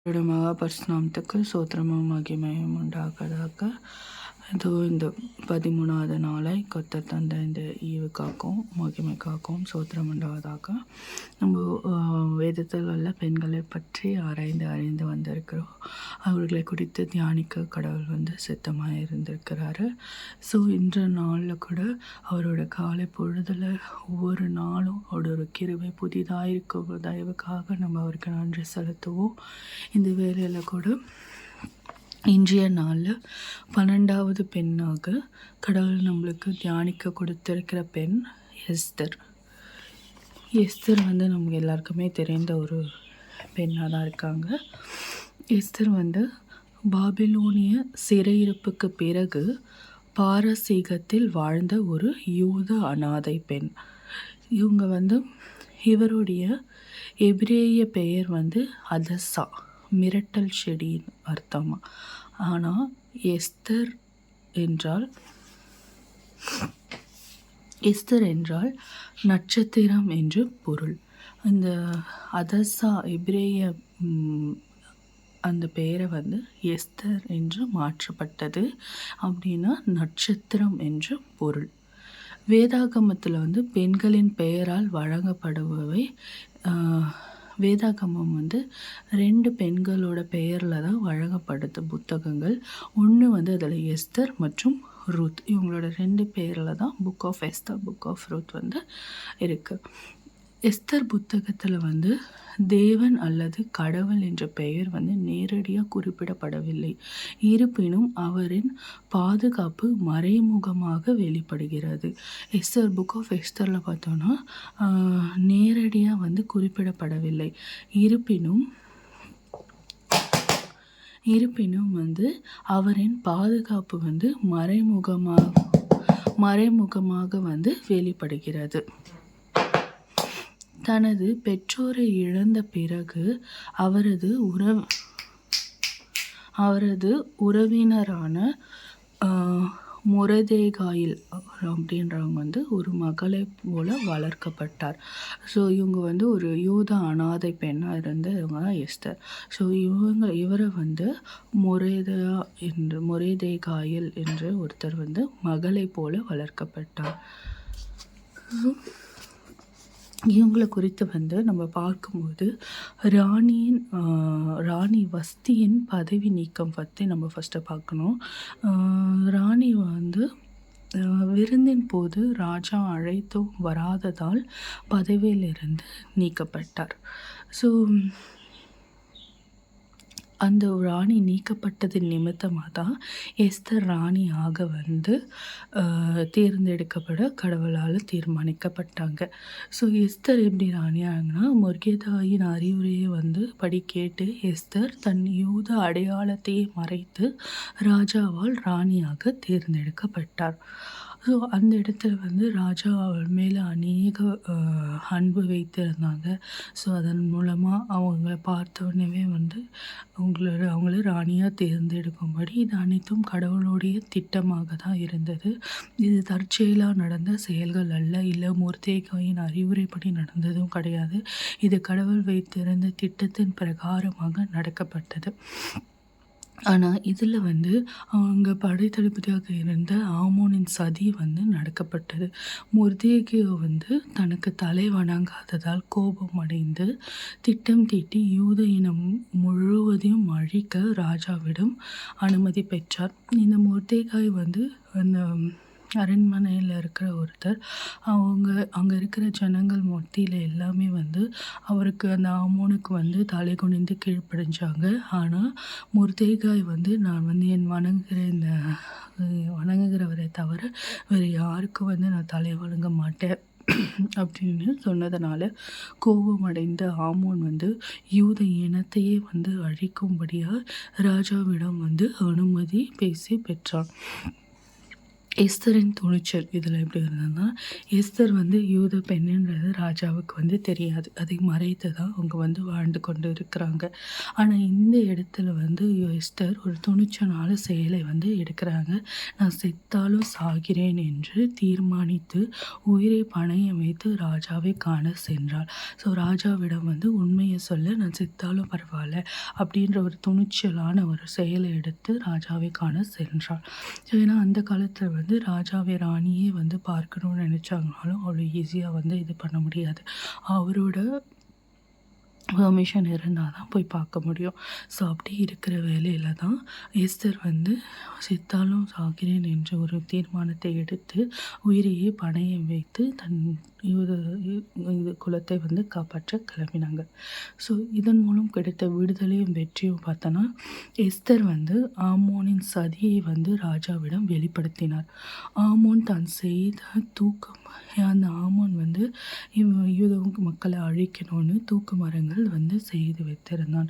மகாபரிசுநாமத்துக்கு சோத்திரமும் மகிமையும் உண்டாவதாக. இதோ இந்த 13வது நாளை கர்த்தர் தந்த இந்த ஈவுக்காகவும் மகிமைக்காகவும் சோத்திரம் உண்டாவதாக. நம்ம வேதத்தில் உள்ள பெண்களை பற்றி அறிந்து வந்திருக்கிறோம். அவர்களை குறித்து தியானிக்க கடவுள் சித்தமாக இருந்திருக்கிறாரு. ஸோ இன்ற நாளில் கூட அவரோட காலை பொழுதில் ஒவ்வொரு நாளும் அவரோட கிருபை புதிதாக இருக்கும் தயவுக்காக நம்ம அவருக்கு நன்றி செலுத்துவோம். இந்த வேலையில் கூட இன்றைய நாளில் 12வது பெண்ணாக கடவுள் நம்மளுக்கு தியானிக்க கொடுத்திருக்கிற பெண் எஸ்தர். எஸ்தர் நமக்கு எல்லாருக்குமே தெரிந்த ஒரு பெண்ணாக தான் இருக்காங்க. எஸ்தர் பாபிலோனிய சிறையிருப்புக்கு பிறகு பாரசீகத்தில் வாழ்ந்த ஒரு யூத அனாதை பெண். இவங்க இவருடைய எபிரேய பெயர் அதசா, மிரட்டல் செடியின் அர்த்தமா. ஆனால் எஸ்தர் என்றால் நட்சத்திரம் என்று பொருள். அந்த அதசா எபிரேய அந்த பெயரை எஸ்தர் என்று மாற்றப்பட்டது. அப்படின்னா நட்சத்திரம் என்று பொருள். வேதாகமத்தில் பெண்களின் பெயரால் வழங்கப்படுபவை வேதாகமம் 2 பெண்களோட பெயரில் தான் வழங்கப்படுது புத்தகங்கள். ஒன்று அதில் எஸ்தர் மற்றும் ரூத். இவங்களோட 2 பெயரில் தான் book of Esther, book of Ruth இருக்குது. எஸ்தர் புத்தகத்தில் தேவன் அல்லது கடவுள் என்ற பெயர் நேரடியாக குறிப்பிடப்படவில்லை. இருப்பினும் அவரின் பாதுகாப்பு மறைமுகமாக வெளிப்படுகிறது. எஸ்தர் புக் ஆஃப் எஸ்தரில் பார்த்தோன்னா நேரடியாக குறிப்பிடப்படவில்லை. இருப்பினும் அவரின் பாதுகாப்பு மறைமுகமாக வெளிப்படுகிறது. தனது பெற்றோரை இழந்த பிறகு அவரது உறவினரான மொர்தெகாயில் அப்படின்றவங்க ஒரு மகளை போல வளர்க்கப்பட்டார். ஸோ இவங்க ஒரு யூத அனாதை பெண்ணாக இருந்தவங்க தான் எஸ்தர். ஸோ இவரை மொர்தெகாயில் என்ற ஒருத்தர் மகளை போல வளர்க்கப்பட்டார். இவங்களை குறித்து நம்ம பார்க்கும்போது ராணி வஸ்தியின் பதவி நீக்கம் பற்றி நம்ம ஃபஸ்ட்டு பார்க்கணும். ராணி விருந்தின் போது ராஜா அழைத்தும் வராததால் பதவியிலிருந்து நீக்கப்பட்டார். ஸோ அந்த ராணி நீக்கப்பட்டதின் நிமித்தமாக தான் எஸ்தர் ராணியாக தேர்ந்தெடுக்கப்பட கடவுளால் தீர்மானிக்கப்பட்டாங்க. ஸோ எஸ்தர் எப்படி ராணியாங்கன்னா, மொர்தெகாயின் அறிவுரையை படி கேட்டு எஸ்தர் தன் யூத அடையாளத்தையே மறைத்து ராஜாவால் ராணியாக தேர்ந்தெடுக்கப்பட்டார். ஸோ அந்த இடத்துல ராஜா அவள் மேலே அநேக அன்பு வைத்திருந்தாங்க. ஸோ அதன் மூலமாக அவங்கள பார்த்த உடனே அவங்கள ராணியாக தேர்ந்தெடுக்கும்படி இது அனைத்தும் கடவுளுடைய திட்டமாக தான் இருந்தது. இது தற்செயலாக நடந்த செயல்கள் அல்ல, இல்லை மொர்தெகாயின் அறிவுரைப்படி நடந்ததும் கிடையாது. இது கடவுள் வைத்திருந்த திட்டத்தின் பிரகாரமாக நடக்கப்பட்டது. ஆனால் இதில் அவங்க படைத்தளபதியாக இருந்த ஆமோனின் சதி நடக்கப்பட்டது. மொர்தெகாய் தனக்கு தலை வணங்காததால் கோபம் அடைந்து திட்டம் தீட்டி யூத இனம் முழுவதையும் அழிக்க ராஜாவிடம் அனுமதி பெற்றார். இந்த மொர்தெகாய் அந்த அரண்மனையில் இருக்கிற ஒருத்தர். அங்கே இருக்கிற ஜனங்கள் மத்தியில் எல்லாமே அவருக்கு அந்த ஆமோனுக்கு தலை குனிந்து கீழ்ப்படிஞ்சாங்க. ஆனால் மொர்தெகாய் நான் என் வணங்குகிறவரை தவிர வேறு யாருக்கும் நான் தலை வணங்க மாட்டேன் அப்படின்னு சொன்னதுனால கோபமடைந்த ஆமோன் யூத இனத்தையே அழிக்கும்படியாக ராஜாவிடம் அனுமதி பேசி பெற்றான். எஸ்தரின் துணிச்சல் இதில் எப்படி இருந்ததுன்னா, எஸ்தர் வந்து யூத பெண்ணுன்றது ராஜாவுக்கு வந்து தெரியாது. அதை மறைத்து தான் அவங்க வந்து வாழ்ந்து கொண்டு இருக்கிறாங்க. ஆனால் இந்த இடத்துல வந்து எஸ்தர் ஒரு துணிச்சலான செயலை வந்து எடுக்கிறாங்க. நான் செத்தாலும் சாகிறேன் என்று தீர்மானித்து உயிரை பணயம் வைத்து ராஜாவை காண சென்றாள். ஸோ ராஜாவிடம் வந்து உண்மையை சொல்ல, நான் செத்தாலும் பரவாயில்ல அப்படின்ற ஒரு துணிச்சலான ஒரு செயலை எடுத்து ராஜாவை காண சென்றாள். ஸோ ஏன்னா அந்த காலத்தில் வந்து ராஜாவை ராணியே வந்து பார்க்கணும்னு நினச்சாங்கனாலும் அவ்வளோ ஈஸியாக வந்து இது பண்ண முடியாது. அவரோட பெர்மிஷன் இருந்தால் தான் போய் பார்க்க முடியும். ஸோ அப்படி இருக்கிற வேலையில் தான் எஸ்தர் வந்து செத்தாலும் சாகிறேன் என்ற ஒரு தீர்மானத்தை எடுத்து உயிரையே பணயம் வைத்து தன் யூத குலத்தை வந்து காப்பாற்ற கிளம்பினாங்க. ஸோ இதன் மூலம் கிடைத்த விடுதலையும் வெற்றியும் பார்த்தோன்னா, எஸ்தர் வந்து ஆமோனின் சதியை வந்து ராஜாவிடம் வெளிப்படுத்தினார். ஆமோன் தான் செய்த தூக்கம், அந்த ஆமோன் வந்து யூத மக்களை அழிக்கணும்னு தூக்கு மரங்கள் வந்து செய்து வைத்திருந்தான்.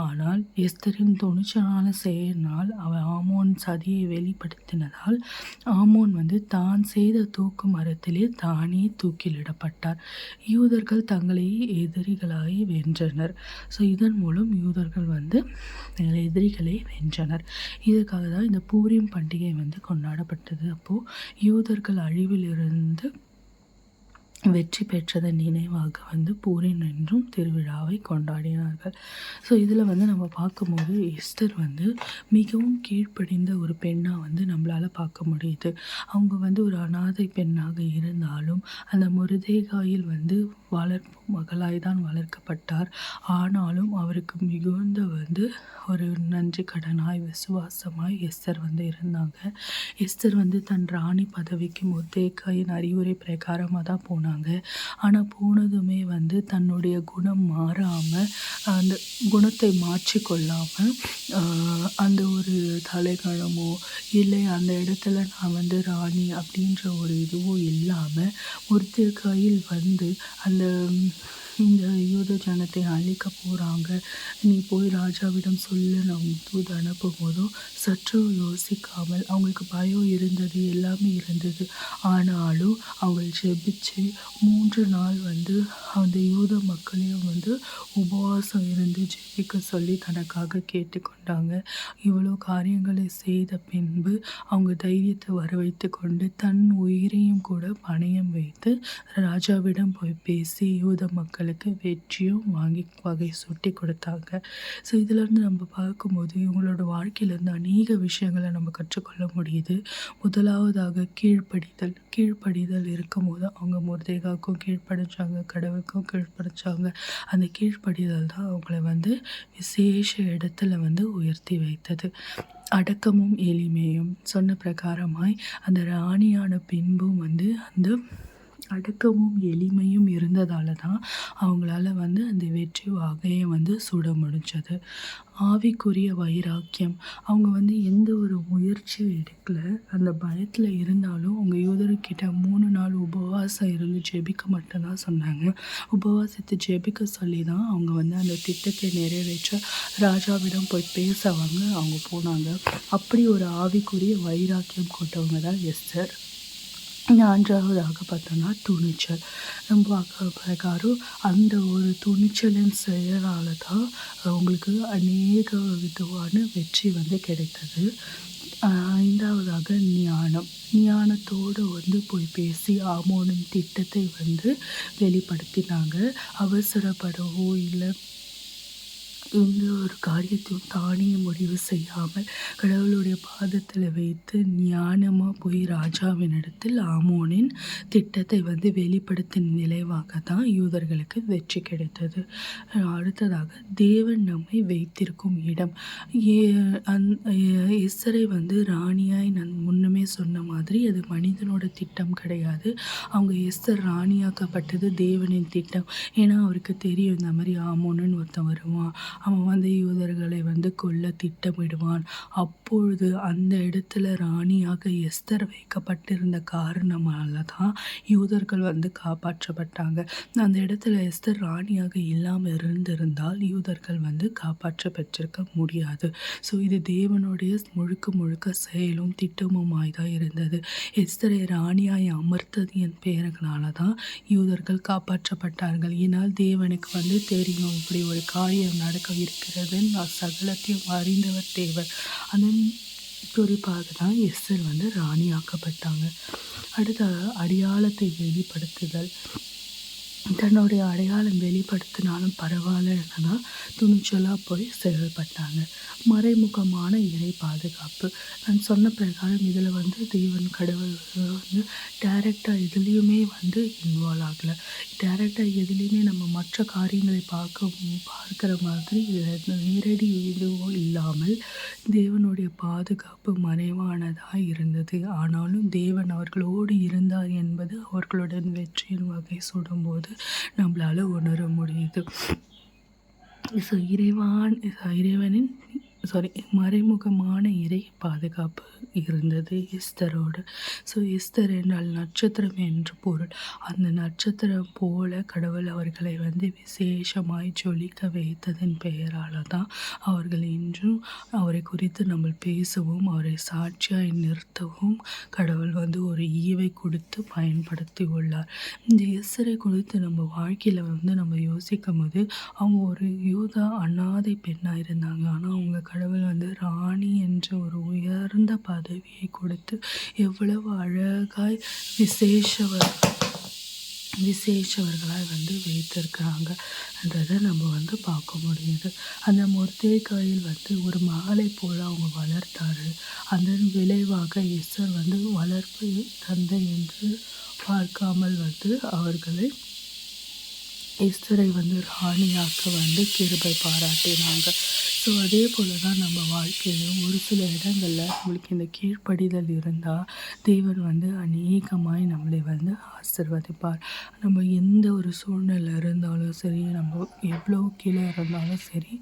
ஆனால் எஸ்தரின் துணிச்சலான செயலினால் அவன் ஆமோன் சதியை வெளிப்படுத்தினதால் ஆமோன் வந்து தான் செய்த தூக்கு மரத்திலே தானே தூக்கிலிடப்பட்டார். யூதர்கள் தங்களை எதிரிகளாய் வென்றனர். ஸோ இதன் மூலம் யூதர்கள் வந்து எதிரிகளை வென்றனர். இதுக்காக தான் இந்த பூரிம் பண்டிகை வந்து கொண்டாடப்பட்டது. அப்போது யூதர்கள் அழிவிலிருந்து வெற்றி பெற்றதன் நினைவாக வந்து பூரிம் என்றும் திருவிழாவை கொண்டாடினார்கள். ஸோ இதில் வந்து நம்ம பார்க்கும்போது எஸ்தர் வந்து மிகவும் கீழ்ப்படிந்த ஒரு பெண்ணாக வந்து நம்மளால் பார்க்க முடியுது. அவங்க வந்து ஒரு அனாதை பெண்ணாக இருந்தாலும் அந்த மொர்தெகாயில் வந்து வளர்ப்பு மகளாய் தான் வளர்க்கப்பட்டார். ஆனாலும் அவருக்கு மிகுந்த வந்து ஒரு நன்றி கடனாய் விசுவாசமாய் எஸ்தர் வந்து இருந்தாங்க. எஸ்தர் வந்து தன் ராணி பதவிக்கு மொர்தெகாயின் அறிவுரை பிரகாரமாக தான் போனாங்க. ஆனால் போனதுமே வந்து தன்னுடைய குணம் மாறாமல், அந்த குணத்தை மாற்றிக்கொள்ளாமல், அந்த ஒரு தலைகணமோ இல்லை அந்த இடத்துல நான் வந்து ராணி அப்படின்ற ஒரு இதுவும் இல்லாமல் மொர்தெகாயில் வந்து அந்த இந்த யூத ஜனத்தை அழிக்க போகிறாங்க, நீ போய் ராஜாவிடம் சொல்லு நான் தூது அனுப்பும் போதும் சற்று யோசிக்காமல், அவங்களுக்கு பயம் இருந்தது, எல்லாமே இருந்தது. ஆனாலும் அவங்க ஜெபிச்சு 3 நாள் வந்து அந்த யூத மக்களையும் வந்து உபவாசம் இருந்து ஜெபிக்க சொல்லி தனக்காக கேட்டுக்கொண்டாங்க. இவ்வளோ காரியங்களை செய்த பின்பு அவங்க தைரியத்தை வர வைத்து கொண்டு தன் உயிரையும் கூட பணயம் வைத்து ராஜாவிடம் போய் பேசி யூத மக்களுக்கு வெற்றியும் வாங்கி வகை சுட்டி கொடுத்தாங்க. ஸோ இதிலேருந்து நம்ம பார்க்கும்போது இவங்களோட வாழ்க்கையிலேருந்து அநேக விஷயங்களை நம்ம கற்றுக்கொள்ள முடியுது. முதலாவதாக கீழ்ப்படிதல் இருக்கும்போது அவங்க மொர்தெகாவுக்கும் கீழ்ப்படிஞ்சாங்க, கடவுளுக்கும் கீழ்ப்படிஞ்சாங்க. அந்த கீழ்ப்படிதல் தான் அவங்கள வந்து விசேஷ இடத்துல வந்து உயர்த்தி வைத்தது. அடக்கமும் எளிமையும் சொன்ன பிரகாரமாய் அந்த ராணியான பின்பும் வந்து அந்த அடக்கமும் எளிமையும் இருந்ததால தான் அவங்களால வந்து அந்த வெற்றி வாகையை வந்து சுட முடிஞ்சது. ஆவிக்குரிய வைராக்கியம், அவங்க வந்து எந்த ஒரு முயற்சியும் எடுக்கல. அந்த பயத்தில் இருந்தாலும் அவங்க யூதர்கிட்ட 3 நாள் உபவாசம் இருந்து ஜெபிக்க மட்டும்தான் சொன்னாங்க. உபவாசித்து ஜெபிக்க சொல்லி தான் அவங்க வந்து அந்த திட்டத்தை நிறைவேற்ற ராஜாவிடம் போய் பேசவங்க அவங்க போனாங்க. அப்படி ஒரு ஆவிக்குரிய வைராக்கியம் கொண்டவங்க தான் எஸ்தர். 4வதாக பார்த்தோன்னா துணிச்சல். நம்ம பார்க்குற பிரகாரம் அந்த ஒரு துணிச்சலின் செயலால் தான் அவங்களுக்கு அநேக விதமான வெற்றி வந்து கிடைத்தது. 5வதாக ஞானத்தோடு வந்து போய் பேசி ஆமோனின் திட்டத்தை வந்து வெளிப்படுத்தினாங்க. அவசரப்படவோ இல்லை எந்த ஒரு காரியத்தையும் தானே முடிவு செய்யாமல் கடவுளுடைய பாதத்தில் வைத்து ஞானமாக போய் ராஜாவின் இடத்தில் ஆமோனின் திட்டத்தை வந்து வெளிப்படுத்தின விளைவாக தான் யூதர்களுக்கு வெற்றி கிடைத்தது. அடுத்ததாக தேவன் நம்மை வைத்திருக்கும் இடம். எஸ்தரை வந்து ராணியாய் நான் முன்னமே சொன்ன மாதிரி அது மனிதனோட திட்டம் கிடையாது. அவங்க எஸ்தர் ராணியாக்கப்பட்டது தேவனின் திட்டம். ஏன்னா அவருக்கு தெரியும் இந்த மாதிரி ஆமோன்னு ஒருத்தன் வருவான், அவன் வந்து யூதர்களை வந்து கொல்ல திட்டமிடுவான். அப்பொழுது அந்த இடத்துல ராணியாக எஸ்தர் வைக்கப்பட்டிருந்த காரணமால தான் யூதர்கள் வந்து காப்பாற்றப்பட்டாங்க. அந்த இடத்துல எஸ்தர் ராணியாக இல்லாமல் இருந்திருந்தால் யூதர்கள் வந்து காப்பாற்ற பெற்றிருக்க முடியாது. ஸோ இது தேவனுடைய முழுக்க முழுக்க செயலும் திட்டமுமாய் தான் இருந்தது. எஸ்தரை ராணியாய் அமர்த்ததின் பேர்களால தான் யூதர்கள் காப்பாற்றப்பட்டார்கள். ஏன்னால் தேவனுக்கு வந்து தெரியும் இப்படி ஒரு காரியம் நடக்க இருக்கிறது, நான் சகலத்தையும் அறிந்தவர் தேவன். அதன் குறிப்பாக தான் எஸ்தர் வந்து ராணியாக்கப்பட்டாங்க. அடுத்த அடையாளத்தை வெளிப்படுத்துதல். தன்னுடைய அடையாளம் வெளிப்படுத்தினாலும் பரவாயில்லன்னா துணிச்சலாக போய் செயல்பட்டாங்க. மறைமுகமான இறை பாதுகாப்பு. நான் சொன்ன பிரகாரம் இதில் வந்து தேவன் கடவுள் வந்து டைரெக்டாக எதுலேயுமே வந்து இன்வால்வ் ஆகலை. டைரெக்டாக எதுலேயுமே நம்ம மற்ற காரியங்களை பார்க்குற மாதிரி நேரடி இதுவோ இல்லாமல் தேவனுடைய பாதுகாப்பு மறைவானதாக இருந்தது. ஆனாலும் தேவன் அவர்களோடு இருந்தார் என்பது அவர்களுடன் வெற்றியின் வகை சுடும்போது நம்மளால உணர முடியுது. ஸோ இறைவனின் மறைமுகமான இறை பாதுகாப்பு இருந்தது எஸ்தரோடு. ஸோ எஸ்தர் என்றால் நட்சத்திரம் என்று பொருள். அந்த நட்சத்திரம் போல கடவுள் அவர்களை வந்து விசேஷமாய் ஜொலிக்க வைத்ததன் பெயரால் தான் அவர்கள் இன்றும் அவரை குறித்து நம்ம பேசவும் அவரை சாட்சியாய் நிறுத்தவும் கடவுள் வந்து ஒரு ஈவை கொடுத்து பயன்படுத்தி உள்ளார். இந்த எஸ்தரை குறித்து நம்ம வாழ்க்கையில் வந்து நம்ம யோசிக்கும் போது அவங்க ஒரு யூதா அனாதை பெண்ணாக இருந்தாங்க. ஆனால் அவங்க கடவுள் வந்து ராணி என்ற ஒரு உயர்ந்த பதவியை கொடுத்து எவ்வளவு அழகாய் விசேஷவர்களாய் வந்து வைத்திருக்கிறாங்கன்றதை நம்ம வந்து பார்க்க முடியுது. அந்த மொர்தெகாயில் வந்து ஒரு மகளை போல் அவங்க வளர்த்தாரு. அதன் விளைவாக எஸ்தர் வந்து வளர்ப்பு தந்தை என்று பார்க்காமல் வந்து அவர்களை எஸ்தரை வந்து ராணியாக்க வந்து கிருபை பாராட்டினாங்க. ஸோ அதே போல் தான் நம்ம வாழ்க்கையிலும் ஒரு சில இடங்களில் நம்மளுக்கு இந்த கீழ்ப்படிதல் இருந்தால் தேவன் வந்து அநேகமாய் நம்மளை வந்து ஆசீர்வதிப்பார். நம்ம எந்த ஒரு சூழ்நிலை இருந்தாலும் சரி, நம்ம எவ்வளோ கீழே இருந்தாலும் சரி,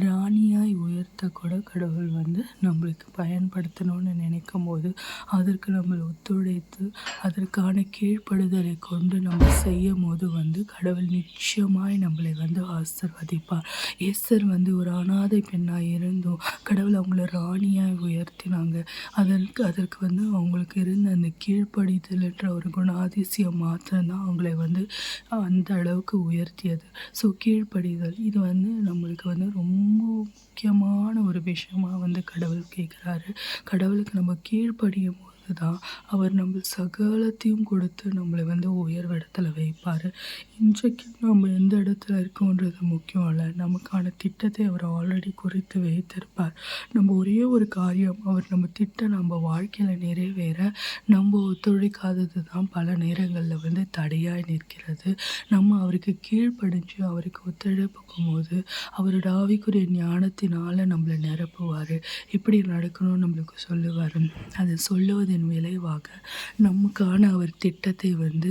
ராணியாய் உயர்த்த கூட கடவுள் வந்து நம்மளுக்கு பயன்படுத்தணும்னு நினைக்கும் போது அதற்கு நம்ம ஒத்துழைத்து அதற்கான கீழ்ப்படுதலை கொண்டு நம்ம செய்யும் போது வந்து கடவுள் நிச்சயமாய் நம்மளை வந்து ஆசீர்வதிப்பார். எஸ்தர் வந்து ஒரு அனாதை பெண்ணாக இருந்தும் கடவுள் அவங்கள ராணியாய் உயர்த்தினாங்க. அதற்கு வந்து அவங்களுக்கு இருந்த அந்த கீழ்ப்படிதல்ன்ற ஒரு குணாதிசயம் மாத்திரம்தான் அவங்களை வந்து அந்த அளவுக்கு உயர்த்தியது. ஸோ கீழ்ப்படிதல் இது வந்து நம்மளுக்கு வந்து ரொம்ப முக்கியமான ஒரு விஷயமாக வந்து கடவுள் கேட்குறாரு. கடவுளுக்கு நம்ம கீழ்ப்படியும் தான் அவர் நம்ம சகலத்தையும் கொடுத்து நம்மளை வந்து உயர்விடத்தில் வைப்பார். இன்றைக்கு நம்ம எந்த இடத்துல இருக்கோன்றது முக்கியம் இல்லை, நமக்கான திட்டத்தை அவர் ஆல்ரெடி குறித்து வைத்திருப்பார். நம்ம ஒரே ஒரு காரியம், அவர் நம்ம திட்டம் நம்ம வாழ்க்கையில் நிறைவேற நம்ம ஒத்துழைக்காதது தான் பல நேரங்களில் வந்து தடையாய் நிற்கிறது. நம்ம அவருக்கு கீழ்ப்படிஞ்சு அவருக்கு ஒத்துழைப்புக்கும் போது அவரோட ஆவிக்குரிய ஞானத்தினால் நம்மளை நிரப்புவார். எப்படி நடக்கணும்னு நம்மளுக்கு சொல்லுவார். அதை சொல்லுவது விளைவாக நமக்கான அவர் திட்டத்தை வந்து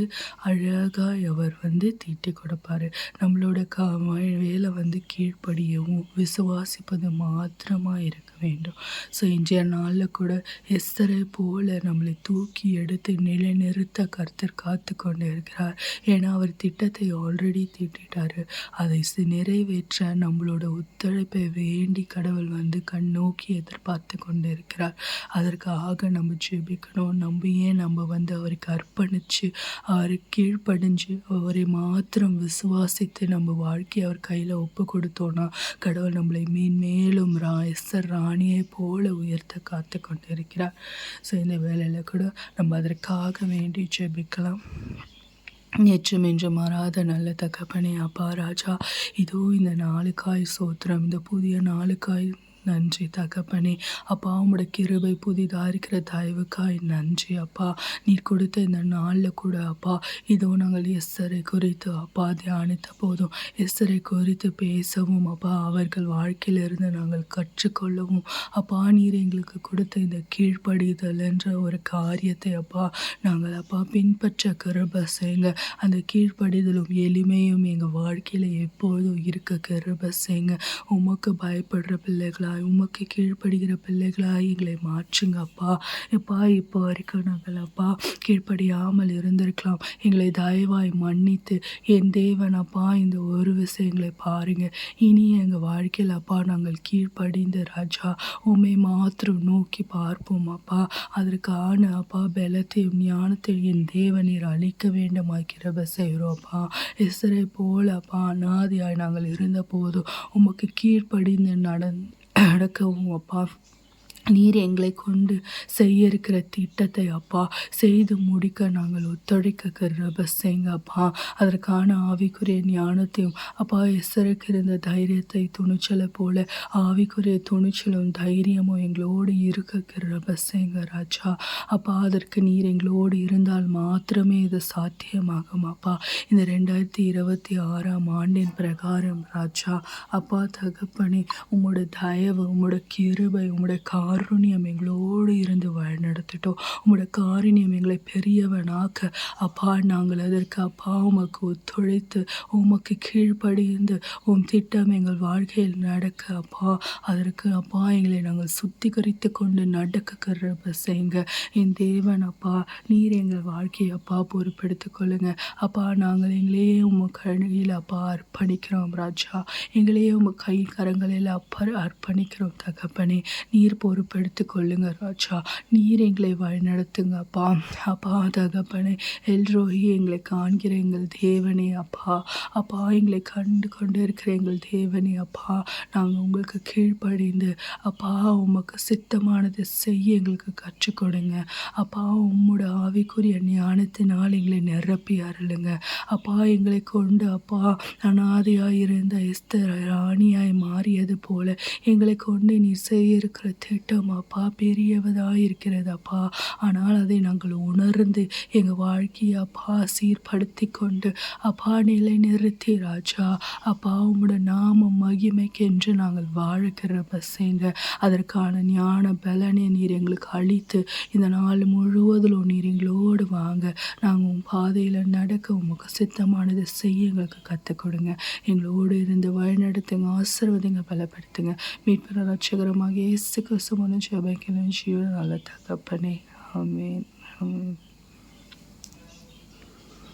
அழகாக அவர் வந்து தீட்டி கொடுப்பார். நம்மளோட வேலை வந்து கீழ்ப்படியவும் விசுவாசிப்பது மாத்திரமாக இருக்க வேண்டும். ஸோ இன்றைய நாளில் கூட எஸ்தரை போல நம்மளை தூக்கி எடுத்து நிலைநிறுத்த கர்த்தர் காத்து கொண்டு இருக்கிறார். ஏன்னா அவர் திட்டத்தை ஆல்ரெடி தீட்டிட்டார். அதை நிறைவேற்ற நம்மளோட ஒத்துழைப்பை வேண்டி கடவுள் வந்து கண்ணோக்கி எதிர்பார்த்து கொண்டு இருக்கிறார். அதற்காக நம்ம ஜெபிக்கணும். நம்ம வந்து அவருக்கு அர்ப்பணித்து அவருக்கு கீழ்ப்படிஞ்சு அவரை மாத்திரம் விசுவாசித்து நம்ம வாழ்க்கையை அவர் கையில் ஒப்பு கொடுத்தோன்னா கடவுள் நம்மளை மேலும் எஸ்தர் ராணியை போல உயர்த்த காத்து கொண்டு இருக்கிறார். ஸோ இந்த வேலையில் கூட நம்ம அதற்காக வேண்டி ஜெபிக்கலாம். நேற்றும் என்று மாறாத நல்ல தகப்பனே அப்பா ராஜா, இதோ இந்த நாளுக்காய் சோத்திரம், இந்த புதிய நாளுக்காய் நன்றி தகப்பனே. அப்பா உம்முடைய கிருபை புதிதாக இருக்கிற தயவுக்காய் நன்றி அப்பா. நீர் கொடுத்த இந்த நாளில் கூட அப்பா இதோ நாங்கள் எஸ்தரை குறித்து அப்பா தியானித்த போதும் எஸ்தரை குறித்து பேசவும் அப்பா அவர்கள் வாழ்க்கையிலிருந்து நாங்கள் கற்றுக்கொள்ளவும் அப்பா நீர் எங்களுக்கு கொடுத்த இந்த கீழ்ப்படிதல் என்ற ஒரு காரியத்தை அப்பா நாங்கள் அப்பா பின்பற்ற கிருபை செய்யுங்க. அந்த கீழ்ப்படிதலும் எளிமையும் எங்கள் வாழ்க்கையில் எப்போதும் இருக்க கிருபை செய்யுங்க. உமக்கு பயப்படுற பிள்ளைகளாய் உமக்கு கீழ்ப்படுகிற பிள்ளைகளாய் எங்களை மாற்றுங்க அப்பா. எப்பா இப்போ வரைக்கும் நாங்கள் அப்பா கீழ்ப்படியாமல் இருந்திருக்கலாம். எங்களை தயவாய் மன்னித்து என் தேவன் அப்பா இந்த ஒரு விஷயங்களை பாருங்க. இனி எங்கள் வாழ்க்கையில் அப்பா நாங்கள் கீழ்ப்படிந்து ராஜா உம்மை மாத்திரம் நோக்கி பார்ப்போம் அப்பா. அதற்கான அப்பா பலத்தையும் ஞானத்தையும் என் தேவனீர் அளிக்க வேண்டுமாய் கிருபை செய்கிறோம் அப்பா. எஸ்தரை போல அப்பா அனாதையாய் நாங்கள் இருந்த போதும் உமக்கு கீழ்ப்படிந்து நடக்கவும் அப்பா நீர் எங்களை கொண்டு செய்ய இருக்கிற திட்டத்தை அப்பா செய்து முடிக்க நாங்கள் ஒத்துழைக்க கிருபை செய்யுங்க அப்பா. அதற்கான ஆவிக்குரிய ஞானத்தையும் அப்பா எஸ்தருக்கு இருந்த தைரியத்தை துணிச்சலை போல ஆவிக்குரிய துணிச்சலும் தைரியமும் எங்களோடு இருக்க கிருபை செய்யுங்க ராஜா. அப்பா அதற்கு நீர் எங்களோடு இருந்தால் மாத்திரமே இது சாத்தியமாகும் அப்பா. இந்த 2026ஆம் ஆண்டின் பிரகாரம் ராஜா அப்பா தகப்பனே உம்முடைய தயவு உம்முடைய கிருபை உம்முடைய காருண்யம் எங்களோடு இருந்து வழிநடத்திட்டோம். உம்முடைய காருண்யம் எங்களை பெரியவனாக்க அப்பா நாங்கள் அதற்கு அப்பா உமக்கு ஒத்துழைத்து உமக்கு கீழ்ப்படிந்து உம் திட்டம் எங்கள் வாழ்க்கையில் நடக்க அப்பா அதற்கு அப்பா எங்களை நாங்கள் சுத்திகரித்து கொண்டு நடக்க கிருபை செய்யுங்க. என் தேவன் அப்பா நீர் எங்கள் வாழ்க்கையை அப்பா பொறுப்பெடுத்துக் கொள்ளுங்க அப்பா. நாங்கள் எங்களையே உம கையில் அப்பா அர்ப்பணிக்கிறோம் ராஜா. எங்களையே உம கை கரங்களில் அர்ப்பணிக்கிறோம் தகப்பனே. நீர் பொறுப்பெடுத்து கொள்ளுங்க ராஜா. நீர் எங்களை வழிநடத்துங்க அப்பா. அப்பா தகப்பனே எல்ரோஹி எங்களை காண்கிற எங்கள் தேவனே அப்பா. அப்பா எங்களை கண்டு கொண்டு இருக்கிற எங்கள் தேவனே அப்பா. நாங்கள் உங்களுக்கு கீழ்ப்படிந்து அப்பா உமக்கு சித்தமானதை செய்ய எங்களுக்கு கற்றுக் கொடுங்க அப்பா. உம்முடைய ஆவிக்குரிய ஞானத்தினால் எங்களை நிரப்பி அருளுங்க அப்பா. எங்களை கொண்டு அப்பா அனாதையாய் இருந்த எஸ்தர் ராணியாய் மாறியது போல எங்களை கொண்டு நீ செய்ய இருக்கிற திட்டம் அப்பா பெரியவதாக இருக்கிறது அப்பா. ஆனால் அதை நாங்கள் உணர்ந்து எங்கள் வாழ்க்கையை அப்பா சீர்படுத்தி கொண்டு அப்பா நிலை நிறுத்தி ராஜா அப்பா உம்முடைய நாம மகிமைக்கென்று நாங்கள் வாழக்கிற செய்ங்க. அதற்கான ஞான பலனை நீர் எங்களுக்கு அளித்து இந்த நாள் முழுவதிலும் நீர் எங்களோடு வாங்க. நாங்கள் உன் பாதையில் நடக்க உமக்கு சித்தமானதை செய்ய எங்களுக்கு கற்றுக் கொடுங்க. எங்களோடு இருந்து வழிநடத்துங்க, ஆசீர்வதிங்க, பலப்படுத்துங்க. மீட்புற ரட்சகரமாக இயேசு கிறிஸ்து மூலம் ஜெபிக்கிறேன் ஜீவன் நல்ல தகப்பனே. ஆமென். ஆமென்.